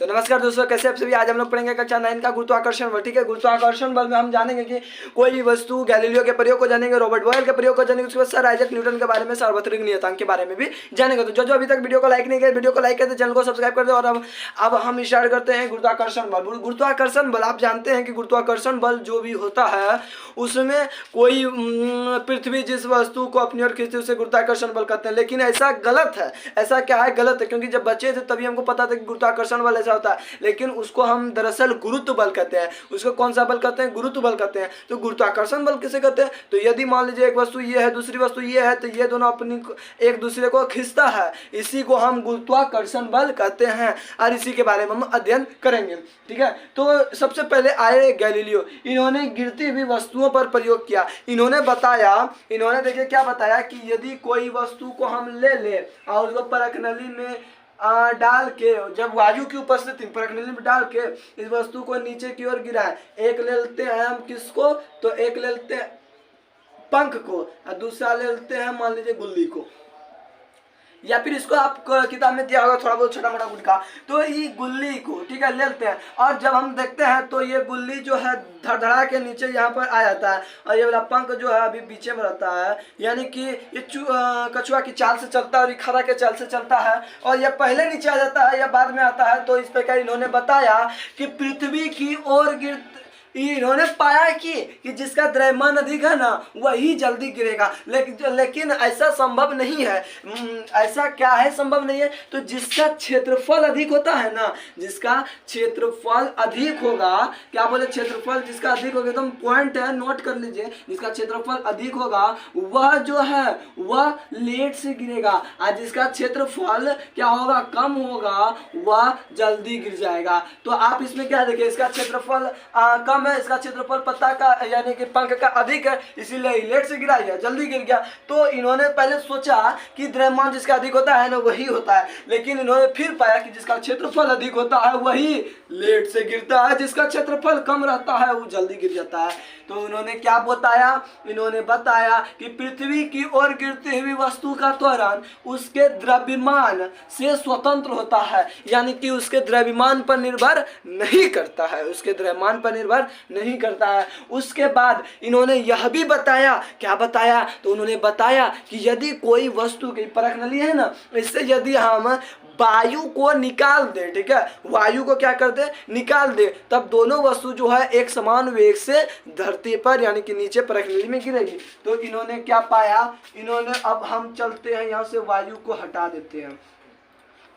तो नमस्कार दोस्तों, कैसे आप सभी। आज हम लोग पढ़ेंगे कक्षा 9 का गुरुत्वाकर्षण बल। ठीक है, गुरुत्वाकर्षण बल में हम जानेंगे कि कोई भी वस्तु, गैलीलियो के प्रयोग को जानेंगे, रॉबर्ट बॉयल के प्रयोग को जानेंगे, उसके बाद सर आइजैक न्यूटन के बारे में, सार्वत्रिक नियतांक के बारे में भी जानेंगे। तो जो अभी तक वीडियो को लाइक नहीं किया, वीडियो को लाइक करते, चैनल को सब्सक्राइब कर दो। और अब हम स्टार्ट करते हैं गुरुत्वाकर्षण बल। गुरुत्वाकर्षण बल, आप जानते हैं कि गुरुत्वाकर्षण बल जो भी होता है उसमें कोई पृथ्वी जिस वस्तु को अपनी ओर खींचती है उसे गुरुत्वाकर्षण बल कहते हैं। लेकिन ऐसा गलत है। ऐसा क्या है? गलत है, क्योंकि जब बच्चे थे तभी हमको पता था कि गुरुत्वाकर्षण बल ऐसा होता है, लेकिन उसको हम दरअसल गुरुत्व बल कहते हैं। उसको कौन सा बल कहते हैं? गुरुत्व बल कहते हैं। तो गुरुत्वाकर्षण बल किसे कहते हैं? तो यदि मान लीजिए एक वस्तु ये है, दूसरी वस्तु ये है, तो ये दोनों अपनी एक दूसरे को खींचता है, इसी को हम गुरुत्वाकर्षण बल कहते हैं। और इसी के बारे में हम अध्ययन करेंगे। ठीक है, तो सबसे पहले आए गैलीलियो। इन्होंने गिरती हुई वस्तुओं पर प्रयोग किया। इन्होंने देखिए क्या बताया कि यदि कोई वस्तु को हम ले और उसको परखनली में डाल के, जब वायु की उपस्थिति परखनली में डाल के इस वस्तु को नीचे की ओर गिराएं। एक ले लेते हैं हम किसको? तो एक ले लेते हैं पंख को, और दूसरा ले लेते हैं मान लीजिए गुल्ली को, या फिर इसको आप किताब में दिया होगा थोड़ा बहुत छोटा मोटा गुटका। तो ये गुल्ली को, ठीक है, ले लेते हैं। और जब हम देखते हैं तो ये गुल्ली जो है धड़धड़ा के नीचे यहाँ पर आ जाता है, और ये वाला पंख जो है अभी पीछे में रहता है। यानी कि ये कछुआ की चाल से चलता है और ये खड़ा के चाल से चलता है, और ये पहले नीचे आ जाता है या बाद में आता है। तो इस प्रकार इन्होंने बताया कि पृथ्वी की ओर इन्होंने पाया कि जिसका द्रव्यमान अधिक है ना वही जल्दी गिरेगा। लेकिन ऐसा संभव नहीं है। ऐसा क्या है संभव नहीं है? तो जिसका क्षेत्रफल अधिक होता है ना, जिसका क्षेत्रफल अधिक होगा, क्या बोले? क्षेत्रफल जिसका अधिक होगा, एकदम पॉइंट है, नोट कर लीजिए। जिसका क्षेत्रफल अधिक होगा वह जो है वह लेट से गिरेगा, और जिसका क्षेत्रफल क्या होगा? कम होगा, वह जल्दी गिर जाएगा। तो आप इसमें क्या देखिए, इसका क्षेत्रफल कम है, इसका क्षेत्रफल पत्ता का यानी कि पंख का अधिक है, इसीलिए लेट से गिरा गया, जल्दी गिर गया। तो इन्होंने पहले सोचा कि द्रव्यमान जिसका अधिक होता है ना वही होता है, लेकिन इन्होंने फिर पाया कि जिसका क्षेत्रफल अधिक होता है वही लेट से गिरता है, जिसका क्षेत्रफल कम रहता है वो जल्दी गिर जाता है। तो उन्होंने क्या बताया? इन्होंने बताया कि पृथ्वी की ओर गिरती हुई वस्तु का त्वरण उसके द्रव्यमान से स्वतंत्र होता है, यानी कि उसके द्रव्यमान पर निर्भर नहीं करता है, उसके द्रव्यमान पर निर्भर नहीं करता है। उसके बाद इन्होंने यह भी बताया, क्या बताया? तो उन्होंने बताया कि यदि कोई वस्तु की परखनली है ना, इससे यदि हम वायु को निकाल दे, ठीक है, वायु को क्या कर दे? निकाल दे, तब दोनों वस्तु जो है एक समान वेग से धरती पर यानी कि नीचे परखनली में गिरेगी। तो इन्होंने क्या पाया? अब हम चलते हैं यहाँ से, वायु को हटा देते हैं।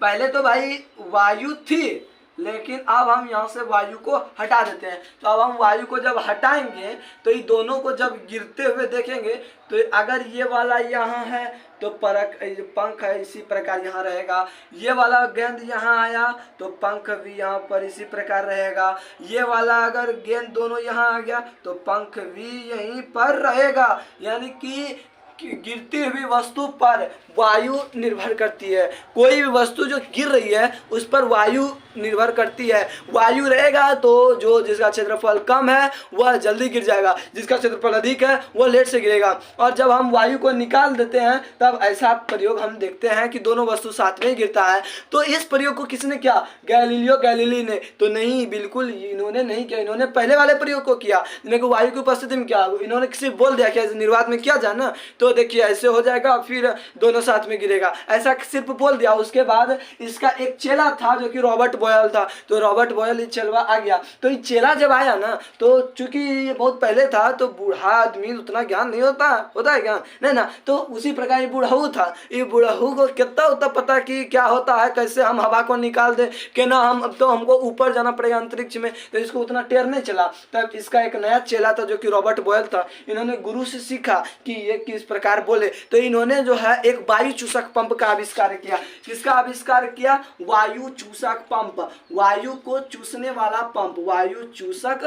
पहले तो भाई वायु थी, लेकिन अब हम यहाँ से वायु को हटा देते हैं। तो अब हम वायु को जब हटाएंगे तो ये दोनों को जब गिरते हुए देखेंगे, तो अगर ये वाला यहाँ है तो पंख है इसी प्रकार यहाँ रहेगा। ये वाला गेंद यहाँ आया तो पंख भी यहाँ पर इसी प्रकार रहेगा। ये वाला अगर गेंद दोनों यहाँ आ गया तो पंख भी यहीं पर रहेगा। यानी कि गिरती हुई वस्तु पर वायु निर्भर करती है। कोई भी वस्तु जो गिर रही है उस पर वायु निर्भर करती है। वायु रहेगा तो जो जिसका क्षेत्रफल कम है वह जल्दी गिर जाएगा, जिसका क्षेत्रफल अधिक है वह लेट से गिरेगा। और जब हम वायु को निकाल देते हैं तब ऐसा प्रयोग हम देखते हैं कि दोनों वस्तु साथ में गिरता है। तो इस प्रयोग को किसने किया? गैलीलियो गैलीली ने। तो नहीं, बिल्कुल इन्होंने नहीं किया, इन्होंने पहले वाले प्रयोग को किया, जिन्हें वायु की उपस्थिति में किया। इन्होंने सिर्फ बोल दिया कि निर्वात में किया जाए ना, तो देखिए ऐसे हो जाएगा, फिर दोनों साथ में गिरेगा, ऐसा सिर्फ बोल दिया। उसके बाद इसका एक चेला था जो कि रॉबर्ट बॉयल था। तो रॉबर्ट बॉयल ये चेला आ गया। तो ये चेला जब आया ना, तो चूंकि ये बहुत पहले था तो बूढ़ा आदमी उतना ज्ञान नहीं होता है ज्ञान नहीं ना, तो उसी प्रकार ये बूढ़ाऊ था। ये बूढ़ाऊ को कितना होता पता कि क्या होता है, कैसे हम हवा को निकाल दे कि ना, हम अब तो हमको ऊपर जाना पड़ेगा अंतरिक्ष में, तो इसको उतना टेर नहीं चला। तब इसका एक नया चेला था जो कि रॉबर्ट बॉयल था। इन्होंने गुरु से सीखा कि ये किस प्रकार बोले। तो इन्होंने जो है एक वायु चूसक पंप का आविष्कार किया। किसका आविष्कार किया? वायु चूसक पंप, वायु को चूसने वाला पंप, वायु चूसक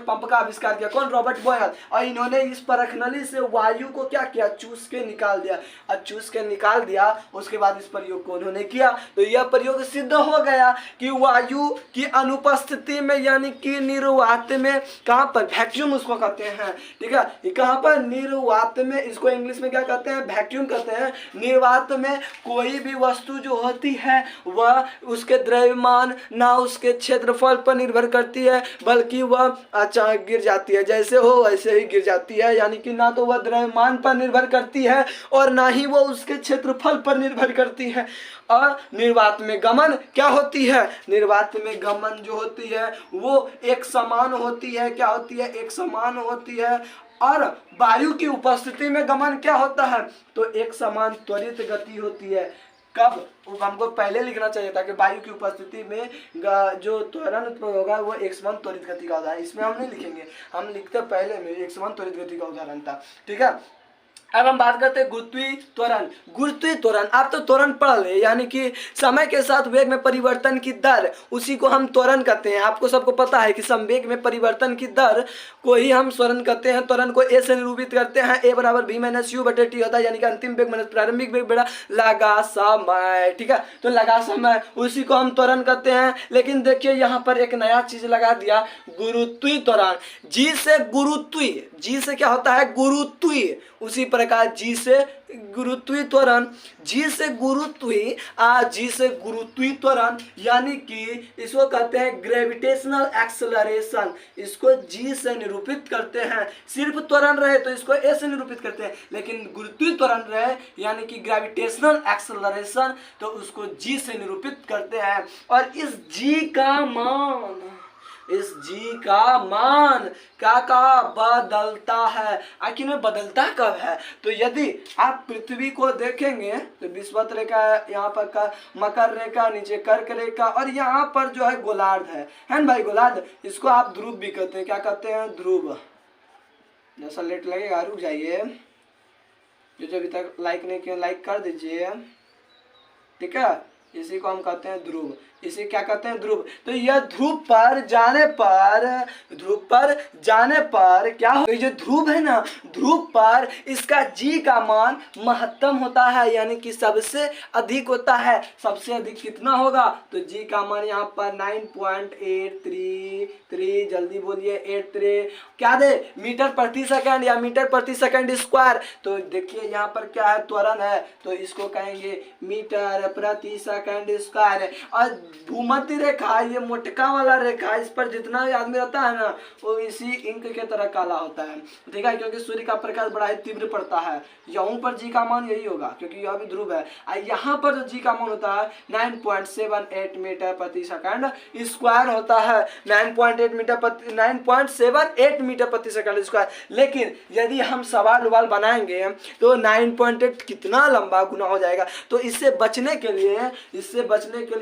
पंप का आविष्कार किया। कौन? Robert Boyle. और इन्होंने इस परखनली से वायु को क्या किया? चूस के निकाल दिया। और चूस के निकाल दिया, उसके बाद इस प्रयोग को उन्होंने किया। तो यह प्रयोग सिद्ध हो गया कि वायु की अनुपस्थिति में यानी कि निर्वात में, कहाँ पर? वैक्यूम उसको कहते हैं, ठीक है, कहाँ पर? निर्वात निर्वात में, इसको इंग्लिश में क्या कहते हैं, वैक्यूम कहते हैं। निर्वात में कोई भी वस्तु जो होती है वह उसके द्रव्यमान ना उसके क्षेत्रफल पर निर्भर करती है, बल्कि वह अचानक गिर जाती है, जैसे हो वैसे ही गिर जाती है। यानी कि ना तो वह द्रव्यमान पर निर्भर करती है और ना ही वह उसके क्षेत्रफल पर निर्भर करती है। और निर्वात में गमन क्या होती है, निर्वात में गमन जो होती है वो एक समान होती है। क्या होती है, एक समान होती है। और वायु की उपस्थिति में गमन क्या होता है, तो एक समान त्वरित गति होती है। कब, हमको पहले लिखना चाहिए था कि वायु की उपस्थिति में जो त्वरण उत्पन्न होगा वो एक समान त्वरित गति का उदाहरण। इसमें हम नहीं लिखेंगे, हम लिखते पहले में एक समान त्वरित गति का उदाहरण था। ठीक है, अब हम बात करते हैं गुरुत्वीय त्वरण। गुरुत्वीय त्वरण आप तो त्वरण पढ़ ले, यानी कि समय के साथ वेग में परिवर्तन की दर, उसी को हम त्वरण कहते हैं। आपको सबको पता है कि संवेग में परिवर्तन की दर को ही हम त्वरण कहते हैं। त्वरण को ए से निरूपित करते हैं, ए बराबर बी माइनस यू बटे टी होता है, यानी कि अंतिम वेग माइनस प्रारंभिक वेग बड़ा लगा समय। ठीक है, तो लगा समय उसी को हम त्वरण कहते हैं। लेकिन देखिए यहाँ पर एक नया चीज लगा दिया, गुरुत्वीय त्वरण। जी से गुरुत्वीय, जी से क्या होता है, गुरुत्वीय, उसी प्रकार जी से गुरुत्वीय त्वरण, जी से गुरुत्वीय, जी से गुरुत्वीय त्वरण, यानी कि इसको कहते हैं ग्रेविटेशनल एक्सेलरेशन। इसको जी से निरूपित करते हैं। सिर्फ त्वरण रहे तो इसको ए से निरूपित करते हैं, लेकिन गुरुत्वीय त्वरण रहे यानी कि ग्रेविटेशनल एक्सेलरेशन तो उसको जी से निरूपित करते हैं। और इस जी का मान, इस जी का मान क्या कहा, बदलता है। आखिर में बदलता कब है, तो यदि आप पृथ्वी को देखेंगे तो विषुवत रेखा है, यहाँ पर का मकर रेखा, नीचे कर्क रेखा, और यहाँ पर जो है गोलार्ध है ना भाई, गोलार्ध। इसको आप ध्रुव भी कहते हैं। क्या कहते हैं, ध्रुव। जैसा लेट लगेगा रुक जाइए, जो अभी तक लाइक नहीं किया लाइक कर दीजिए। ठीक है, इसी को हम कहते हैं ध्रुव। इसे क्या कहते हैं, ध्रुव। तो यह ध्रुव पर जाने पर, ध्रुव पर जाने पर क्या हो, ये ध्रुव है ना, ध्रुव पर इसका जी का मान महत्तम होता है, यानी कि सबसे अधिक होता है। सबसे अधिक कितना होगा, तो जी का मान यहाँ पर 9.833, जल्दी बोलिए, 83 क्या दे, मीटर प्रति सेकंड या मीटर प्रति सेकंड स्क्वायर। तो देखिए यहाँ पर क्या है, त्वरण है, तो इसको कहेंगे मीटर प्रति सेकंड स्क्वायर। और भूमध्य रेखा, ये मोटका वाला रेखा, इस पर जितना भी आदमी रहता है ना वो इसी इंक के तरह काला होता है। ठीक है, क्योंकि सूर्य का प्रकाश बड़ा ही तीव्र पड़ता है। यहाँ पर जी का मान यही होगा क्योंकि यह भी ध्रुव है। यहाँ पर जो जी का मान होता है 9.78 मीटर प्रति सेकंड स्क्वायर होता है। 9.78 मीटर प्रति सेकंड स्क्वायर। लेकिन यदि हम सवाल उवाल बनाएंगे तो 9.8 कितना लंबा गुना हो जाएगा। तो इससे बचने के लिए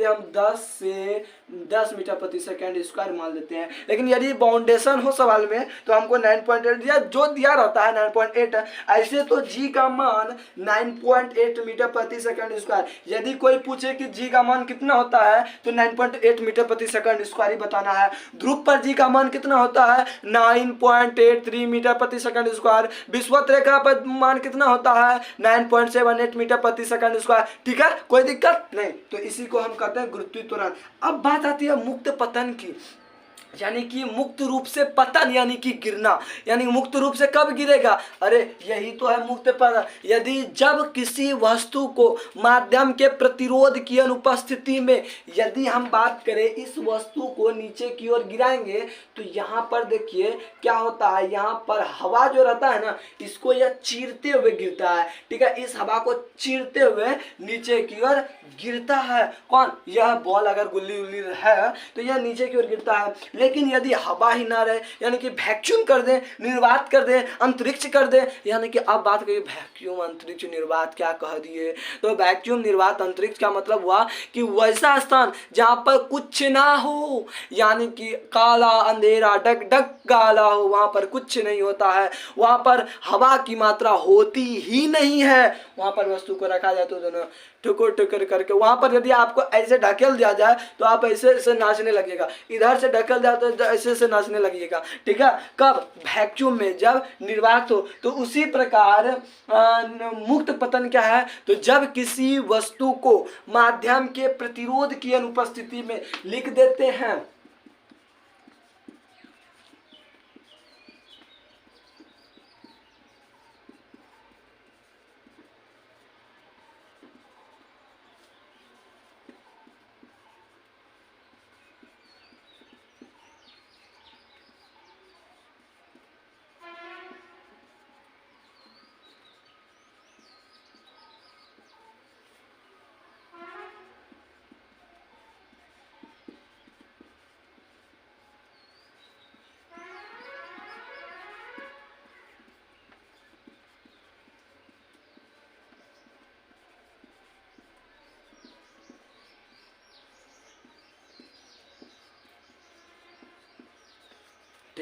हम 10 मीटर प्रति सेकंड स्क्वायर मान लेते हैं। लेकिन यदि बाउंडेशन हो सवाल में तो हमको 9.8 दिया, जो दिया रहता है 9.8। ऐसे तो जी का मान 9.8 मीटर प्रति सेकंड स्क्वायर। यदि कोई पूछे कि जी का मान कितना होता है तो 9.8 मीटर प्रति सेकंड स्क्वायर ही बताना है। ध्रुव पर जी का मान कितना होता है, 9.83 मीटर प्रति सेकंड स्क्वायर। विषुवत रेखा पर मान कितना होता है, 9.78 मीटर प्रति सेकंड स्क्वायर। ठीक है, कोई दिक्कत नहीं। तो इसी को हम कहते हैं गुरुत्वीय त्वरण। अब बात आती है मुक्त पतन की, यानी कि मुक्त रूप से पतन, यानी कि गिरना। यानी मुक्त रूप से कब गिरेगा, अरे यही तो है मुक्त पतन। यदि जब किसी वस्तु को माध्यम के प्रतिरोध की अनुपस्थिति में, यदि हम बात करें इस वस्तु को नीचे की ओर गिराएंगे तो यहाँ पर देखिए क्या होता है, यहाँ पर हवा जो रहता है ना इसको यह चीरते हुए गिरता है। ठीक है, इस हवा को चीरते हुए नीचे की ओर गिरता है। कौन, यह बॉल अगर गुल्ली उल्ली है तो यह नीचे की ओर गिरता है। लेकिन यदि हवा ही ना रहे, यानी कि वैक्यूम कर दे, निर्वात कर दे, अंतरिक्ष कर दे, यानी कि अब बात करिए वैक्यूम अंतरिक्ष निर्वात क्या कह दिए। तो वैक्यूम निर्वात अंतरिक्ष का मतलब हुआ कि वैसा स्थान जहाँ पर कुछ ना हो, यानी कि काला अंधेरा डग डग काला हो, वहाँ पर कुछ नहीं होता है, वहाँ पर हवा की मात्रा होती ही नहीं है। वहाँ पर वस्तु को रखा जाए तो दोनों टुकुर टुकुर करके, वहाँ पर यदि आपको ऐसे ढकेल दिया जाए तो आप ऐसे ऐसे नाचने लगेगा, इधर से ढकेल दिया तो ऐसे ऐसे नाचने लगेगा। ठीक है, कब, वैक्यूम में जब निर्वात हो। तो उसी प्रकार मुक्त पतन क्या है, तो जब किसी वस्तु को माध्यम के प्रतिरोध की अनुपस्थिति में लिख देते हैं,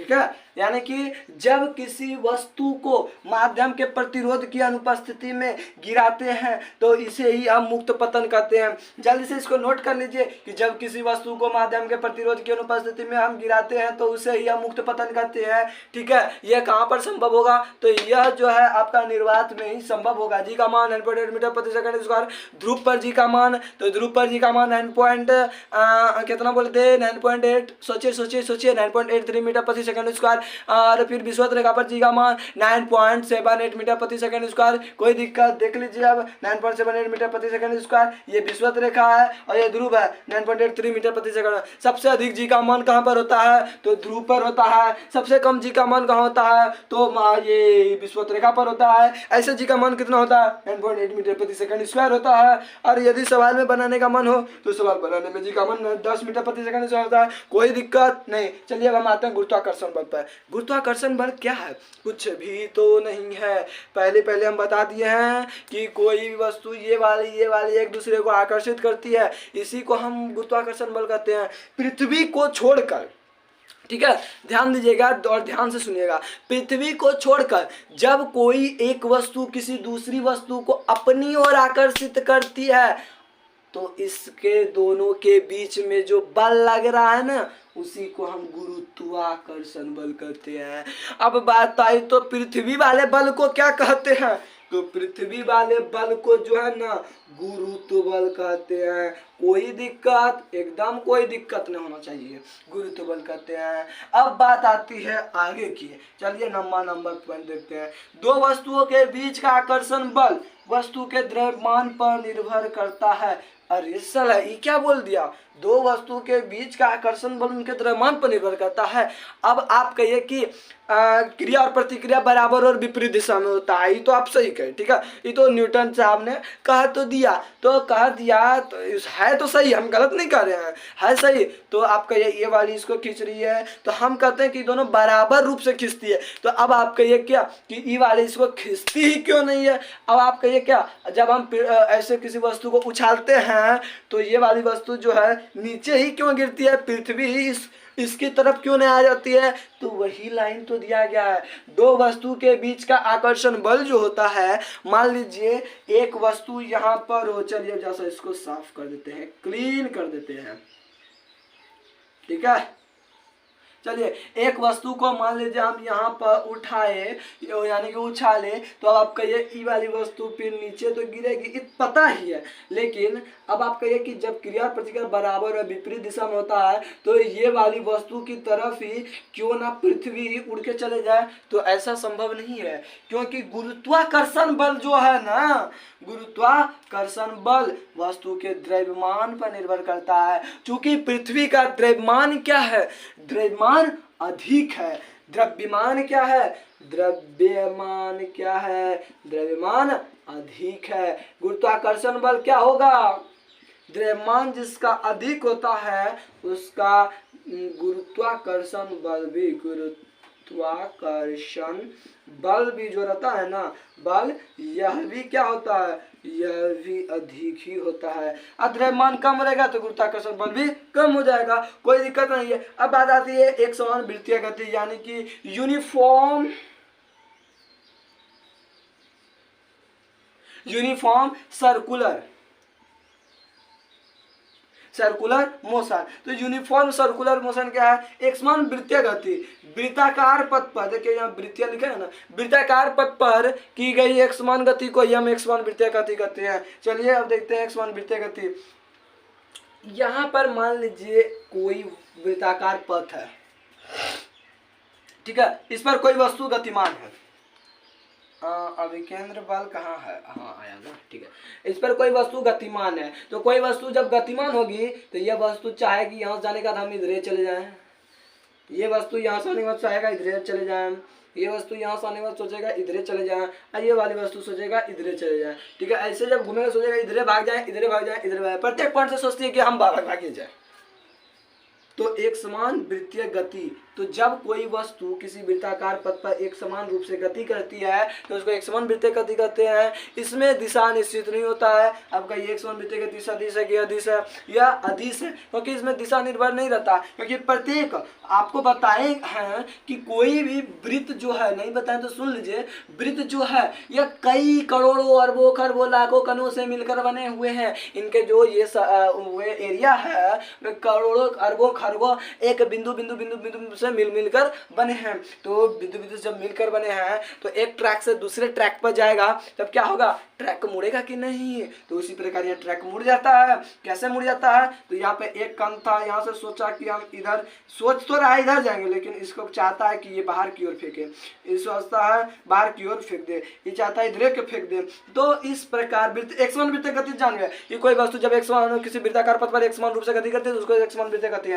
ठीक है, यानी कि जब किसी वस्तु को माध्यम के प्रतिरोध की अनुपस्थिति में गिराते हैं तो इसे ही हम मुक्त पतन कहते हैं। जल्दी से इसको नोट कर लीजिए कि जब किसी वस्तु को माध्यम के प्रतिरोध की अनुपस्थिति में हम गिराते हैं तो उसे ही हम मुक्त पतन कहते हैं। ठीक है, यह कहाँ पर संभव होगा, तो यह जो है आपका निर्वात में ही संभव होगा। जी का मान 9.8 मीटर प्रति सेकंड स्क्वायर। ध्रुव पर जी का मान, तो ध्रुव पर जी का मान 9 कितना बोलते 9.8, सोचिए 9.83 मीटर प्रति सेकंड स्क्वायर। और फिर विषुवत रेखा पर जी का मान 9.78 मीटर प्रति सेकंड स्क्वायर। कोई दिक्कत, देख लीजिए अब 9.78 मीटर प्रति सेकंड स्क्वायर, ये विषुवत रेखा है और ये ध्रुव है 9.83 मीटर प्रति सेकंड। सबसे अधिक जी का मान कहाँ पर होता है, तो ध्रुव पर होता है। सबसे कम जी का मान कहाँ होता है, तो ये विषुवत रेखा पर होता है। ऐसे जी का मान कितना होता है, 9.8 मीटर प्रति सेकंड स्क्वायर होता है। और यदि सवाल में बनाने का मन हो तो सवाल बनाने में जी का मान 10 मीटर प्रति सेकंड स्क्वायर होता है। कोई दिक्कत नहीं। चलिए अब हम आते हैं गुरुत्वाकर्षण बल पर। गुरुत्वाकर्षण बल क्या है, कुछ भी तो नहीं है। पहले हम बता दिए हैं कि कोई भी वस्तु ये वाली एक दूसरे को आकर्षित करती है, इसी को हम गुरुत्वाकर्षण बल कहते हैं। पृथ्वी को छोड़कर, ठीक है, ध्यान दीजिएगा और ध्यान से सुनिएगा, पृथ्वी को छोड़कर जब कोई एक वस्तु किसी दूसरी वस्तु को अपनी ओर आकर्षित करती है तो इसके दोनों के बीच में जो बल लग रहा है ना, उसी को हम गुरुत्वाकर्षण बल कहते हैं। अब बात आई तो पृथ्वी वाले बल को क्या कहते हैं, तो पृथ्वी वाले बल को जो है ना गुरुत्व बल कहते हैं। कोई दिक्कत, एकदम कोई दिक्कत नहीं होना चाहिए, गुरुत्व बल कहते हैं। अब बात आती है आगे की, चलिए नंबर पॉइंट देखते हैं। दो वस्तुओं के बीच का आकर्षण बल वस्तु के द्रव्यमान पर निर्भर करता है। अरे साला ये क्या बोल दिया, दो वस्तु के बीच का आकर्षण बल उनके द्रव्यमान पर निर्भर करता है। अब आप कहिए कि क्रिया और प्रतिक्रिया बराबर और विपरीत दिशा में होता है, ये तो आप सही कहे, ठीक है, ये तो न्यूटन साहब ने कह तो दिया, तो है तो सही, हम गलत नहीं कर रहे हैं, है सही। तो आप कहिए ये वाली इसको खींच रही है, तो हम कहते हैं कि दोनों बराबर रूप से खींचती है। तो अब आप कहिए क्या कि ये वाली इसको खींचती ही क्यों नहीं है। अब आप कहिए क्या, जब हम ऐसे किसी वस्तु को उछालते हैं तो ये वाली वस्तु जो है नीचे ही क्यों गिरती है, पृथ्वी ही इसकी तरफ क्यों नहीं आ जाती है, तो वही लाइन तो दिया गया है। दो वस्तु के बीच का आकर्षण बल जो होता है, मान लीजिए एक वस्तु यहाँ पर हो, चलिए जैसा इसको साफ कर देते हैं, क्लीन कर देते हैं, ठीक है। चलिए एक वस्तु को मान लीजिए हम यहाँ पर उठाए यानी कि उछाले, तो अब आप कहिए ई वाली वस्तु फिर नीचे तो गिरेगी, इत पता ही है। लेकिन अब आप कहिए कि जब क्रिया प्रतिक्रिया बराबर और विपरीत दिशा में होता है तो ये वाली वस्तु की तरफ ही क्यों ना पृथ्वी उड़ के चले जाए, तो ऐसा संभव नहीं है, क्योंकि गुरुत्वाकर्षण बल जो है ना, गुरुत्वाकर्षण बल वस्तु के द्रव्यमान पर निर्भर करता है। चूंकि पृथ्वी का द्रव्यमान क्या है, द्रव्यमान अधिक है। द्रव्यमान क्या है, द्रव्यमान क्या है, द्रव्यमान अधिक है। गुरुत्वाकर्षण बल क्या होगा, द्रव्यमान जिसका अधिक होता है उसका गुरुत्वाकर्षण बल भी, गुरुत्वाकर्षण बल भी जो रहता है ना बल, यह भी क्या होता है, यह भी अधिक ही होता है। द्रव्यमान कम रहेगा तो गुरुत्वाकर्षण बल भी कम हो जाएगा, कोई दिक्कत नहीं है। अब बात आती है एक समान वृत्तीय गति, यानी कि यूनिफॉर्म सर्कुलर मोशन। तो यूनिफॉर्म सर्कुलर मोशन क्या है, एक समान वृत्तीय गति वृत्ताकार पथ पर, देखिए यहाँ वृत्तीय लिखा है ना, वृत्ताकार पथ पर की गई एक समान गति को हम एक समान वृत्तीय गति कहते हैं। चलिए अब देखते हैं एक समान वृत्तीय गति। यहाँ पर मान लीजिए कोई वृत्ताकार पथ है, ठीक है, इस पर कोई वस्तु गतिमान है। अभिकेंद्र बल कहाँ है, हाँ आया ना, ठीक है। इस पर कोई वस्तु गतिमान है, तो कोई वस्तु जब गतिमान होगी तो यह वस्तु चाहेगी यहाँ से जाने का हम इधर चले जाएं, ये वस्तु यहाँ से आने के बाद चाहेगा इधर चले जाएं, ये वस्तु यहाँ से आने के बाद सोचेगा इधर चले जाएं, और ये वाली वस्तु सोचेगा इधर चले जाएं, ठीक है। ऐसे जब घूमेगा सोचेगा इधर भाग जाए, इधर भाग जाए, इधर भाग, प्रत्येक पॉइंट से सोचती है कि हम भागे जाए। तो एक समान वृत्तीय गति तो जब कोई वस्तु किसी वृत्ताकार पथ पर एक समान रूप से गति करती है तो उसको एक समान वृत्तीय गति कहते हैं। इसमें दिशा निश्चित नहीं होता है। आपका एक समान वृत्तीय गति सदिश है कि अदिश है या अदिश है, क्योंकि इसमें दिशा निर्भर नहीं रहता, क्योंकि प्रत्येक आपको बताए हैं कि कोई भी वृत्त जो है, नहीं बताएं तो सुन लीजिए, वृत्त जो है यह कई करोड़ों अरबों खरबों लाखों कणों से मिलकर बने हुए हैं। इनके जो ये एरिया है वे करोड़ों अरबों खरबों एक बिंदु बिंदु बिंदु बिंदु से मिलकर बने हैं। तो बिंदु बिंदु जब मिलकर बने हैं तो एक ट्रैक से दूसरे ट्रैक पर जाएगा, तब क्या होगा, ट्रैक मुड़ेगा कि नहीं। तो उसी प्रकार यहाँ ट्रैक मुड़ जाता है। कैसे मुड़ जाता है, तो यहाँ पे एक कण था, यहाँ से सोचा कि हम इधर, सोच तो रहा है इधर जाएंगे, लेकिन इसको चाहता है कि ये बाहर की ओर फेंके, ये सोचता है बाहर की ओर फेंक दे, ये चाहता है इधर के फेंक दे। तो इस प्रकार एक समान वृत्तीय गति जान गए कि कोई वस्तु जब एक समान किसी वृत्ताकार पथ पर एक समान रूप से गति करती है तो उसको एक समान वृत्तीय गति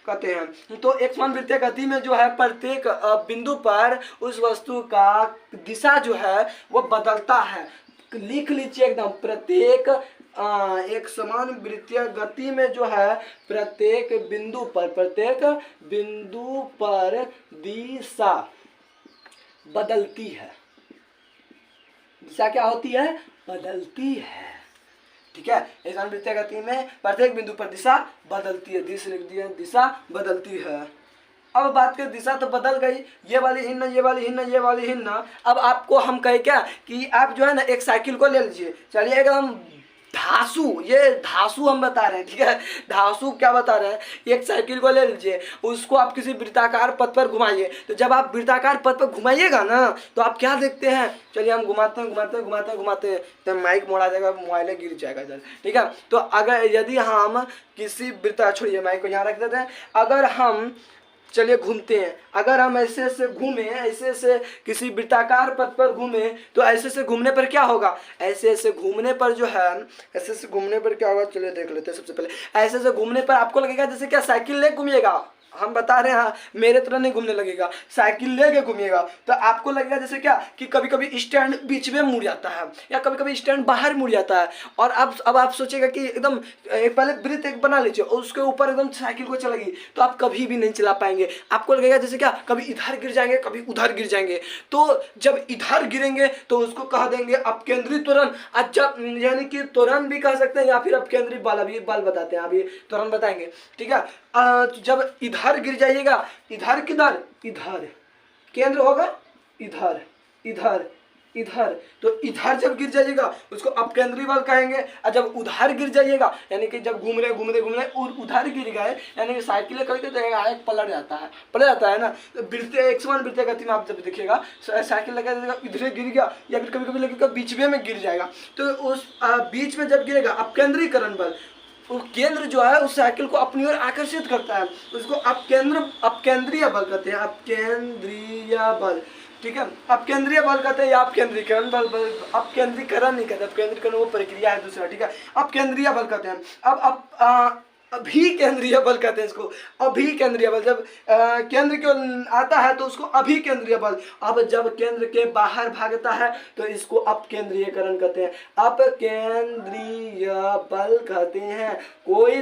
कहते हैं। तो एक समान वृत्तीय गति में जो है प्रत्येक बिंदु पर उस वस्तु का दिशा जो है वो बदलता है। लिख लीजिए एकदम, प्रत्येक एक समान वृत्तीय गति में जो है प्रत्येक बिंदु पर दिशा बदलती है। दिशा क्या होती है, बदलती है। ठीक है, एक समान वृत्तीय गति में प्रत्येक बिंदु पर दिशा बदलती है। दिशा लिख दिया, दिशा बदलती है। अब बात करें, दिशा तो बदल गई, ये वाली हिन्ना, ये वाली हिन्ना, ये वाली हिन्ना। अब आपको हम कहे क्या कि आप जो है ना एक साइकिल को ले लीजिए, चलिए एकदम धासु, ये धासु हम बता रहे हैं, ठीक है, धासु क्या बता रहे हैं, एक साइकिल को ले लीजिए, उसको आप किसी वृत्ताकार पथ पर घुमाइए। तो जब आप वृत्ताकार पथ पर घुमाइएगा ना तो आप क्या देखते हैं, चलिए हम घुमाते हैं तो माइक मोड़ा जाएगा, मोबाइल गिर जाएगा इधर। ठीक है, तो अगर यदि हम किसी छोड़िए माइक को यहाँ रख देते हैं, अगर हम चलिए घूमते हैं, अगर हम ऐसे से घूमे, ऐसे से किसी वृत्ताकार पथ पर घूमे तो ऐसे से घूमने पर क्या होगा, ऐसे से घूमने पर जो है, ऐसे से घूमने पर क्या होगा, चलिए देख लेते हैं। सबसे पहले ऐसे से घूमने पर आपको लगेगा जैसे क्या साइकिल ले घूमिएगा, हम बता रहे हैं, मेरे तरह नहीं घूमने लगेगा, साइकिल लेके घूमिएगा तो आपको लगेगा जैसे क्या कि कभी कभी स्टैंड बीच में मुड़ जाता है या कभी कभी स्टैंड बाहर मुड़ जाता है। और अब आप सोचेगा कि एकदम पहले वृत्त एक बना लीजिए और उसके ऊपर एकदम साइकिल को चलेगी तो आप कभी भी नहीं चला पाएंगे। आपको लगेगा जैसे क्या कभी इधर गिर जाएंगे, कभी उधर गिर जाएंगे। तो जब इधर गिरेंगे तो उसको कह देंगे अपकेंद्री त्वरण, जब यानी कि त्वरण भी कह सकते हैं या फिर अपकेंद्री बल, अभी बल बताते हैं, अभी त्वरण बताएंगे। ठीक है, जब इधर गिर जाइएगा, इधर किधर, इधर केंद्र होगा, इधर इधर इधर, तो इधर जब गिर जाइएगा उसको अपकेंद्री बल कहेंगे। और जब उधर गिर जाइएगा यानी कि जब घूम रहे उधर गिर गए, यानी कि साइकिल कभी तो पलट जाता है ना। तो एक समान वृत्तीय गति में आप जब देखिएगा साइकिल लगा इधर गिर गया या फिर कभी कभी लगेगा बीच में गिर जाएगा, तो उस बीच में जब गिरेगा अपकेंद्रीकरण बल, वो केंद्र जो है उस साइकिल को अपनी ओर आकर्षित करता है, उसको अपकेंद्रीय बल कहते हैं, अपकेंद्रीय बल। ठीक है, अपकेंद्रीय बल कहते हैं या अपकेंद्रीकरण बल, अपकेंद्रीकरण नहीं कहते, अपकेंद्रीकरण वो प्रक्रिया है दूसरा। ठीक है, अपकेंद्रीय बल कहते हैं। अब अभिकेंद्रीय बल कहते हैं इसको, अभिकेंद्रीय बल। जब केंद्र की ओर आता है तो उसको अभिकेंद्रीय बल। अब जब केंद्र के बाहर भागता है तो इसको अपकेंद्रीयकरण कहते हैं, अपकेंद्रीय बल कहते हैं। कोई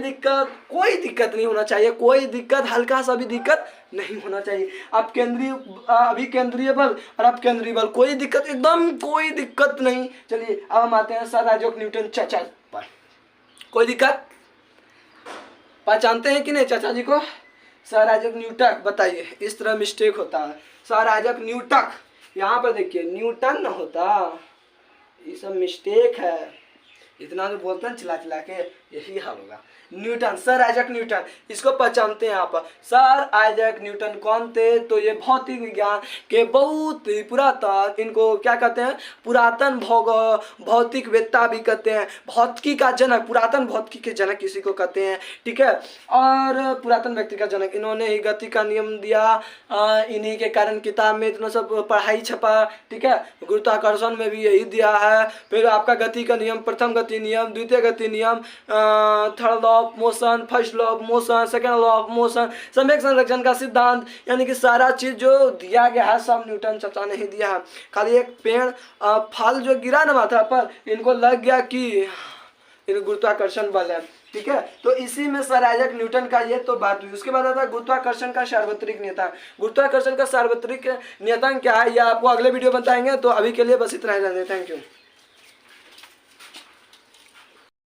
दिक्कत नहीं होना चाहिए, कोई दिक्कत, हल्का सा भी दिक्कत नहीं होना चाहिए। अभिकेंद्रीय बल और अपकेंद्रीय बल, कोई दिक्कत, एकदम कोई दिक्कत नहीं। चलिए अब हम आते हैं सर आइजैक न्यूटन चाचा पर। कोई दिक्कत पहचानते हैं कि नहीं चाचा जी को, सर आइजैक न्यूटन, बताइए। इस तरह मिस्टेक होता है, सर आइजैक न्यूटन, यहाँ पर देखिए न्यूटन न होता, ये सब मिस्टेक है। इतना तो बोलते हैं चिल्ला के, यही हाल होगा। न्यूटन, सर आइजैक न्यूटन, इसको पहचानते हैं आप। सर आइजैक न्यूटन कौन थे, तो ये भौतिक विज्ञान के बहुत ही पुरातन, इनको क्या कहते हैं, पुरातन भौतिक वेत्ता भी कहते हैं, भौतिकी का जनक, पुरातन भौतिकी के जनक किसी को कहते हैं। ठीक है, और पुरातन व्यक्ति का जनक, इन्होंने ही गति का नियम दिया, इन्हीं के कारण किताब में इतना सब पढ़ाई छपा। ठीक है, गुरुत्वाकर्षण में भी यही दिया है। फिर आपका गति का नियम, प्रथम गति नियम, द्वितीय गति नियम, third law of motion, first law of motion, second law of motion, सम्यक संरक्षण का सिद्धांत, यानी कि सारा चीज जो दिया गया है सब न्यूटन चाचा ने ही दिया है। खाली एक पेड़ फल जो गिरा ना माथा पर, इनको लग गया कि गुरुत्वाकर्षण बल है। ठीक है, तो इसी में सर आइजैक न्यूटन का ये तो बात हुई। उसके बाद आता है गुरुत्वाकर्षण का सार्वत्रिक नियतांक। गुरुत्वाकर्षण का सार्वत्रिक नियतांक क्या है, यह आपको अगले वीडियो बताएंगे। तो अभी के लिए बस इतना ही रहने, थैंक यू।